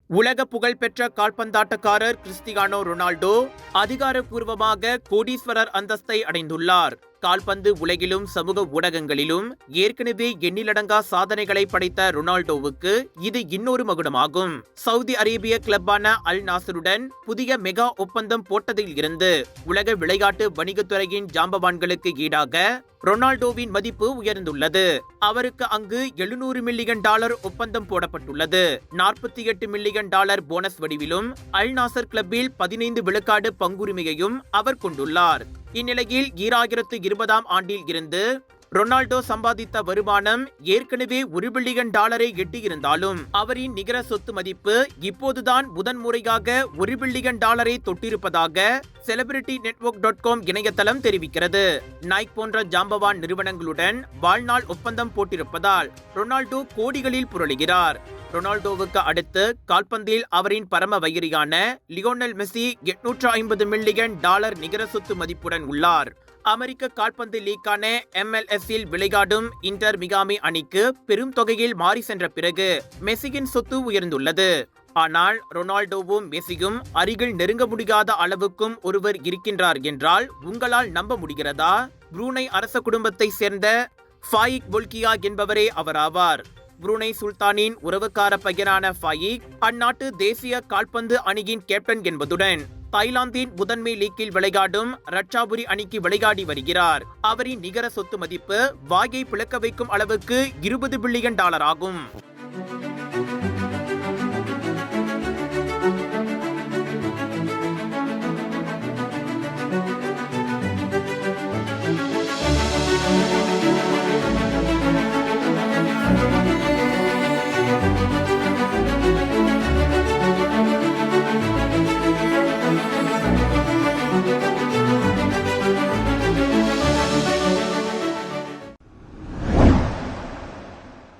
உலக புகழ்பெற்ற கால்பந்தாட்டக்காரர் Cristiano Ronaldo அதிகாரப்பூர்வமாக கோடீஸ்வரர் அந்தஸ்தை அடைந்துள்ளார். கால்பந்து உலகிலும் சமூக ஊடகங்களிலும் ஏற்கனவே எண்ணிலடங்கா சாதனைகளை படைத்த ரொனால்டோவுக்கு இது இன்னொரு மகுடமாகும். சவுதி அரேபிய கிளப்பான அல் நாசருடன் புதிய மெகா ஒப்பந்தம் போட்டதில் இருந்து உலக விளையாட்டு வணிகத்துறையின் ஜாம்பவான்களுக்கு ஈடாக ரொனால்டோவின் மதிப்பு உயர்ந்துள்ளது. அவருக்கு அங்கு $700 மில்லியன் ஒப்பந்தம் போடப்பட்டுள்ளது. $48 மில்லியன் போனஸ் வடிவிலும் அல் நாசர் கிளப்பில் 15 விழுக்காடு பங்குரிமையையும் அவர் கொண்டுள்ளார். இந்நிலையில் 2020 ஆண்டில் இருந்து ரொனால்டோ சம்பாதித்த வருமானம் ஏற்கனவே $1 பில்லியன் எட்டியிருந்தாலும் அவரின் நிகர சொத்து மதிப்பு இப்போதுதான் முதன்முறையாக $1 பில்லியன் தொட்டிருப்பதாக celebrityNetwork.com இணையதளம் தெரிவிக்கிறது. நைக் போன்ற ஜாம்பவான் நிறுவனங்களுடன் வாழ்நாள் ஒப்பந்தம் போட்டிருப்பதால் ரொனால்டோ கோடிகளில் புரளுகிறார். ரொனால்டோவுக்கு அடுத்து கால்பந்தில் அவரின் பரம வயிறியான லியோனல் மெஸ்ஸி $850 மில்லியன் நிகர சொத்து மதிப்புடன் உள்ளார். அமெரிக்க கால்பந்து லீக்கான MLS-இல் விளையாடும் இன்டர் மியாமி அணிக்கு பெரும் தொகையில் மாறி சென்ற பிறகு மெஸ்ஸியின் சொத்து உயர்ந்துள்ளது. ஆனால் ரொனால்டோவும் மெஸ்ஸியும் அருகில் நெருங்க முடியாத அளவுக்கும் ஒருவர் இருக்கின்றார் என்றால் உங்களால் நம்ப முடிகிறதா? புரூனை அரச குடும்பத்தை சேர்ந்த ஃபாயிக் பொல்கியா என்பவரே அவராவார். புரூனை சுல்தானின் உறவுக்கார பையனான ஃபாயிக் அந்நாட்டு தேசிய கால்பந்து அணியின் கேப்டன் என்பதுடன் தாய்லாந்தின் முதன்மை லீக்கில் விளையாடும் ரட்சாபுரி அணிக்கு விளையாடி வருகிறார். அவரின் நிகர சொத்து மதிப்பு வாயை பிளக்க வைக்கும் அளவுக்கு $20 பில்லியன் ஆகும்.